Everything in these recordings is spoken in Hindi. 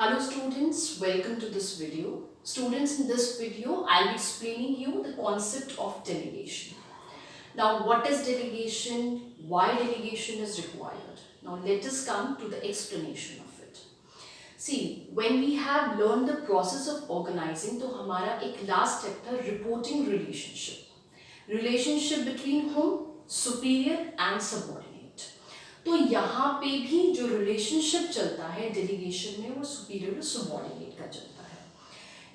Hello students, welcome to this video. Students, in this video, I'll be explaining you the concept of delegation. Now, what is delegation? Why delegation is required? Now, let us come to the explanation of it. See, when we have learned the process of organizing, तो हमारा एक last step था reporting relationship. Relationship between whom? Superior and subordinate. तो यहाँ पे भी जो रिलेशनशिप चलता है डेलीगेशन में वो सुपीरियर और सबॉर्डिनेट का चलता है.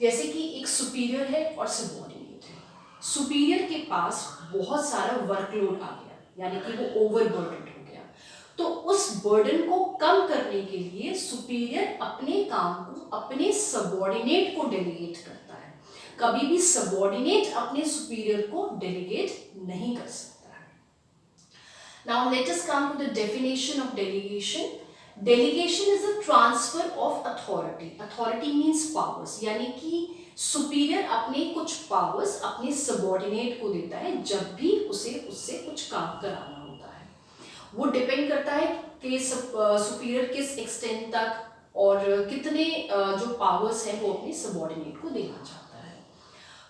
जैसे कि एक सुपीरियर है और सबॉर्डिनेट है. सुपीरियर के पास बहुत सारा वर्कलोड आ गया, यानी कि वो ओवरबर्डन हो गया. तो उस बर्डन को कम करने के लिए सुपीरियर अपने काम को अपने सबॉर्डिनेट को डेलीगेट करता है. कभी भी सबॉर्डिनेट अपने सुपीरियर को डेलीगेट नहीं कर सकता. Now let us come to the definition of delegation. Delegation is a transfer of authority. Authority means powers. यानी कि superior अपने कुछ powers अपने subordinate को देता है जब भी उसे उससे कुछ काम कराना होता है. वो depend करता है कि superior किस extent तक और कितने जो powers हैं वो अपने subordinate को देना चाहता है.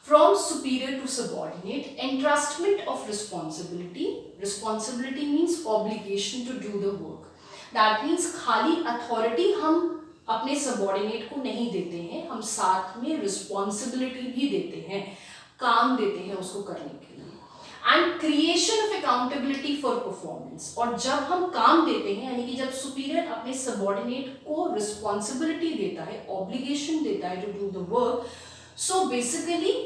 From superior to subordinate, entrustment of responsibility. Responsibility means obligation to do the work. That means खाली authority हम अपने subordinate को नहीं देते हैं, हम साथ में responsibility भी देते हैं, काम देते हैं उसको करने के लिए. And creation of accountability for performance. और जब हम काम देते हैं, यानी कि जब superior अपने subordinate को responsibility देता है, obligation देता है to do the work, so basically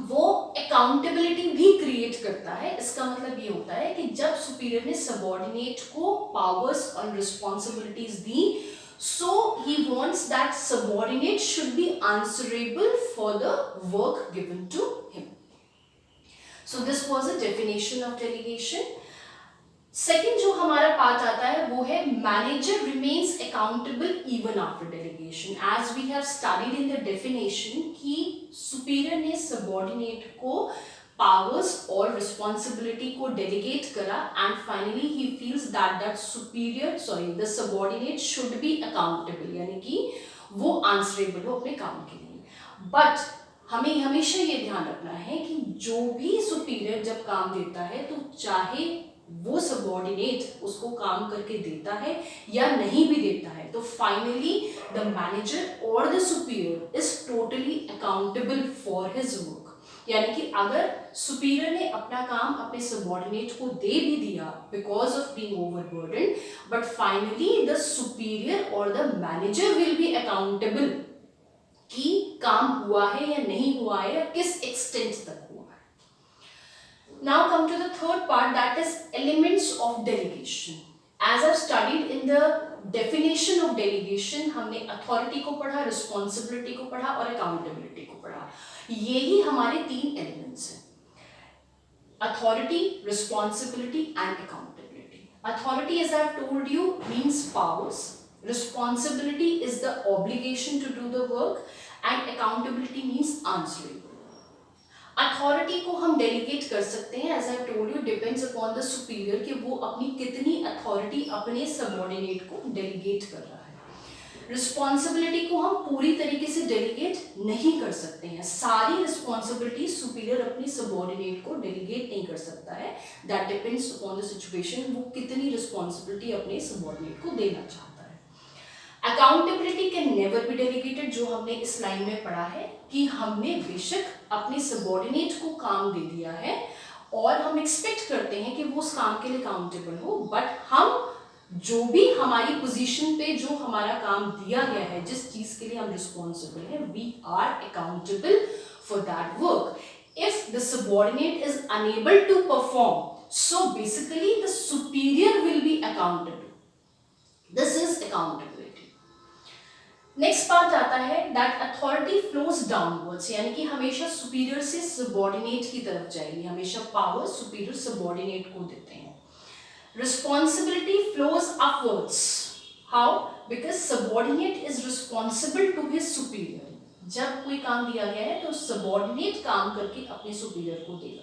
वो अकाउंटेबिलिटी भी क्रिएट करता है. इसका मतलब ये होता है कि जब सुपीरियर ने सबॉर्डिनेट को पावर्स और रिस्पॉन्सिबिलिटीज दी, so he wants that subordinate should be answerable for the work given to him. So this was a definition of delegation. Second जो हमारा पार्ट आता है वो है manager remains accountable even after delegation. As we have studied in the definition कि सुपीरियर ने सबॉर्डिनेट को पावर्स और रिस्पॉन्सिबिलिटी को डेलीगेट करा and finally he feels that the subordinate should be accountable, यानी कि वो आंसरेबल हो अपने काम के लिए. बट हमें हमेशा ये ध्यान रखना है कि जो भी सुपीरियर जब काम देता है तो चाहे वो सबॉर्डिनेट उसको काम करके देता है या नहीं भी देता है, तो फाइनली द मैनेजर और the superior is totally accountable for his work. यानी कि अगर सुपीरियर ने अपना काम अपने सबॉर्डिनेट को दे भी दिया because of being overburden, but finally the superior और the manager will be accountable कि काम हुआ है या नहीं हुआ है या किस एक्सटेंट तक हुआ है. Now come to the third part, that is elements of delegation. As I've studied in the definition of delegation, हमने authority को पढ़ा, responsibility को पढ़ा और accountability को पढ़ा. यही हमारे तीन elements हैं: authority, responsibility and accountability. Authority, as I've told you, means powers. Responsibility is the obligation to do the work and accountability means answering. Authority को हम डेलीगेट कर सकते हैं, as I told you depends upon the superior कि वो अपनी कितनी अथॉरिटी अपने सबॉर्डिनेट को डेलीगेट कर रहा है. रिस्पॉन्सिबिलिटी को हम पूरी तरीके से डेलीगेट नहीं कर सकते हैं. सारी रिस्पॉन्सिबिलिटी सुपीरियर अपनी सबॉर्डिनेट को डेलीगेट नहीं कर सकता है. That depends upon the situation, वो कितनी रिस्पॉन्सिबिलिटी अपने सबॉर्डिनेट को देना चाहता है. Accountability can never be delegated, जो हमने इस लाइन में पढ़ा है कि हमने बेशक अपने सबॉर्डिनेट को काम दे दिया है और हम एक्सपेक्ट करते हैं कि वो उस काम के लिए अकाउंटेबल हो, बट हम जो भी हमारी पोजीशन पे जो हमारा काम दिया गया है, जिस चीज के लिए हम रिस्पॉन्सिबल हैं, we are accountable for that work. If the subordinate is unable to perform, so basically the superior will be accountable. This is accountability. Next part आता है दैट अथॉरिटी फ्लोज डाउनवर्ड्स, यानी कि हमेशा सुपीरियर से सबॉर्डिनेट की तरफ जाएगी. हमेशा पावर सुपीरियर सबॉर्डिनेट को देते हैं. Responsibility flows upwards. How? Because subordinate is responsible to his superior. जब कोई काम दिया गया है तो सबॉर्डिनेट काम करके अपने सुपीरियर को देगा.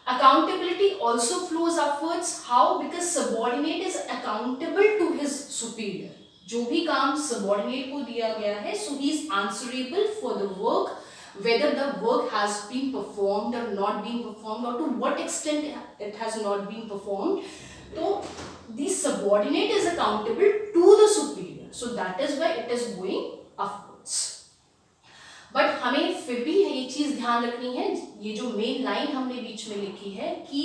Accountability also flows upwards. How? Because subordinate is accountable to his superior. जो भी काम सबऑर्डिनेट को दिया गया है, so he is answerable for the work, whether the work has been performed or not been performed, or to what extent it has not been performed. So the subordinate is accountable to the superior, so that is why it is going upwards. But हमें फिर भी ये चीज ध्यान रखनी है, ये जो मेन लाइन हमने बीच में लिखी है कि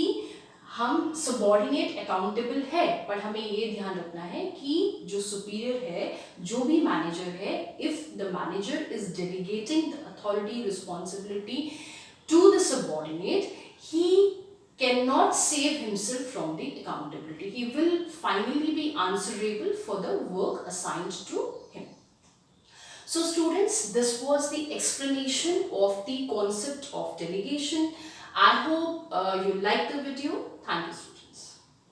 हम सबॉर्डिनेट अकाउंटेबल है, पर हमें ये ध्यान रखना है कि जो सुपीरियर है, जो भी मैनेजर है, if the manager is delegating the authority responsibility to the subordinate, he cannot save himself from the accountability. He will finally be answerable for the work assigned to him. So students, this was the explanation of the concept of delegation. I hope you liked the video. Thank you.